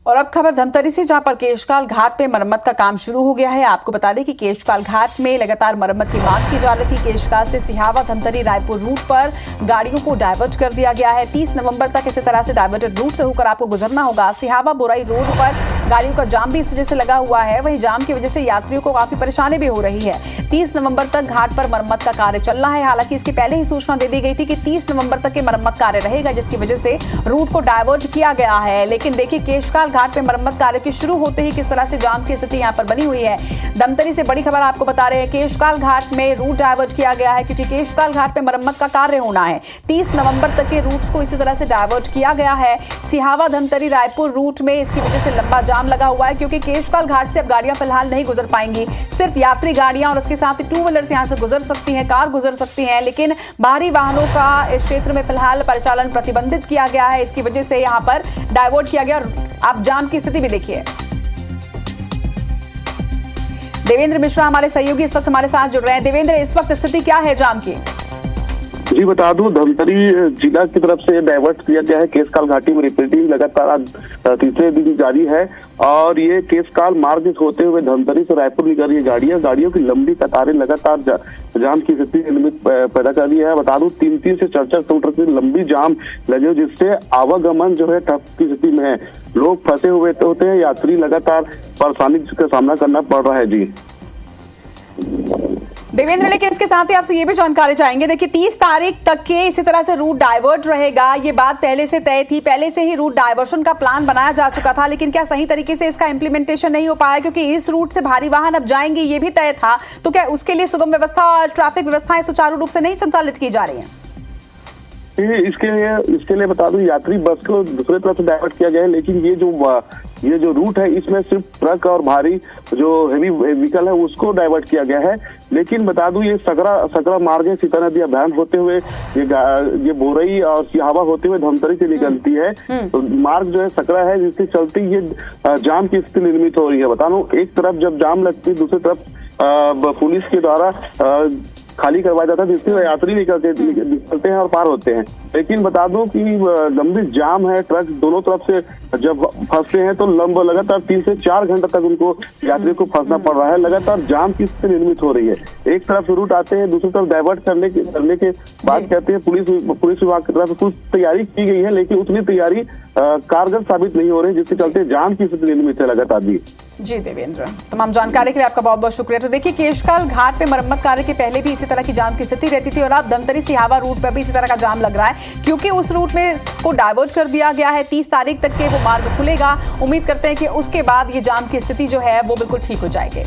और अब खबर धमतरी से, जहां पर केशकाल घाट पे मरम्मत का काम शुरू हो गया है। आपको बता दें कि केशकाल घाट में लगातार मरम्मत की मांग की जा रही थी। केशकाल से सिहावा धमतरी रायपुर रूट पर गाड़ियों को डाइवर्ट कर दिया गया है। 30 नवंबर तक इसी तरह से डाइवर्टेड रूट से होकर आपको गुजरना होगा। सिहावा बोराई रोड पर गाड़ियों का जाम भी इस वजह से लगा हुआ है। वहीं जाम की वजह से यात्रियों को काफी परेशानी भी हो रही है। 30 नवंबर तक घाट पर मरम्मत का कार्य चल रहा है। हालांकि इसके पहले ही सूचना दे दी गई थी कि 30 नवंबर तक के मरम्मत कार्य रहेगा, जिसकी वजह से रूट को डाइवर्ट किया गया है। लेकिन देखिए, केशकाल घाट पे मरम्मत कार्य के शुरू होते ही किस तरह से जाम की स्थिति यहां पर बनी हुई है। धमतरी से बड़ी खबर आपको बता रहे हैं, केशकाल घाट में रूट डाइवर्ट किया गया है क्योंकि केशकाल घाट पे मरम्मत का कार्य होना है। 30 नवंबर तक के रूट्स को इसी तरह से डाइवर्ट किया गया है। सिहावा धमतरी रायपुर रूट में इसकी वजह से लंबा जाम लगा हुआ है क्योंकि केशकाल घाट से अब गाड़ियां फिलहाल नहीं गुजर पाएंगी। सिर्फ यात्री गाड़ियां और उसके साथ ही टू व्हीलर्स यहां से गुजर सकती हैं, कार गुजर सकती हैं, लेकिन भारी वाहनों का इस क्षेत्र में फिलहाल परिचालन प्रतिबंधित किया गया है। इसकी वजह से यहां पर डाइवर्ट किया गया। आप जाम की स्थिति भी देखिए। देवेंद्र मिश्रा हमारे सहयोगी इस वक्त हमारे साथ जुड़ रहे हैं। देवेंद्र, इस वक्त स्थिति क्या है जाम की? जी बता दूं, धमतरी जिला की तरफ से डाइवर्ट किया गया है। केशकाल घाटी में रिपेयरिंग लगातार आज तीसरे दिन जारी है और ये केशकाल मार्ग होते हुए धमतरी से रायपुर निकल रही है गाड़ियों की लंबी कतारें लगातार जाम की स्थिति निर्मित पैदा कर रही है। बता दूं, 3 से 4 किलोमीटर की लंबी जाम लगे, जिससे आवागमन जो है ठप की स्थिति में है। लोग फंसे हुए होते हैं, यात्री लगातार परेशानी का सामना करना पड़ रहा है। जी देवेंद्र, लेकिन इसके साथ ही आपसे ये भी जानकारी चाहेंगे। देखिए, 30 तारीख तक के इसी तरह से रूट डाइवर्ट रहेगा, ये बात पहले से तय थी। पहले से ही रूट डाइवर्शन का प्लान बनाया जा चुका था, लेकिन क्या सही तरीके से इसका इम्प्लीमेंटेशन नहीं हो पाया क्योंकि इस रूट से भारी वाहन अब जाएंगे, ये भी तय था। तो क्या उसके लिए सुगम व्यवस्था और ट्रैफिक व्यवस्थाएं सुचारू रूप से नहीं संचालित की जा रही है? इसके लिए बता दूं, यात्री बस को दूसरे तरफ से डाइवर्ट किया गया है, लेकिन ये जो रूट है इसमें सिर्फ ट्रक और भारी जो हेवी व्हीकल है उसको डाइवर्ट किया गया है। लेकिन बता दूं, ये सकरा मार्ग है, सीता नदी अभियान होते हुए ये बोरई और सिहावा होते हुए धमतरी से निकलती है। तो मार्ग जो है सकरा है, जिसके चलते ये जाम की स्थिति निर्मित हो रही है। बता दूं, एक तरफ जब जाम लगती है, दूसरी तरफ पुलिस के द्वारा खाली करवाया जाता है, जिससे यात्री निकलते हैं और पार होते हैं। लेकिन बता दूं कि लंबी जाम है, ट्रक दोनों तरफ से जब फंसते हैं तो लगातार 3 से 4 घंटे तक उनको यात्री को फंसना पड़ रहा है। लगातार जाम की स्थिति निर्मित हो रही है। एक तरफ से रूट आते हैं, दूसरी तरफ डाइवर्ट करने के बाद कहते हैं पुलिस विभाग की तरफ से कुछ तैयारी की गई है, लेकिन उतनी तैयारी कारगर साबित नहीं हो रही, जिसके चलते जाम की स्थिति निर्मित है लगातार। जी देवेंद्र, तमाम जानकारी के लिए आपका बहुत बहुत शुक्रिया। तो देखिए, केशकाल घाट पे मरम्मत कार्य के पहले भी इसी तरह की जाम की स्थिति रहती थी और अब धमतरी सिहावा रूट पर भी इसी तरह का जाम लग रहा है क्योंकि उस रूट में को डाइवर्ट कर दिया गया है। 30 तारीख तक के वो मार्ग खुलेगा। उम्मीद करते हैं कि उसके बाद ये जाम की स्थिति जो है वो बिल्कुल ठीक हो जाएगी।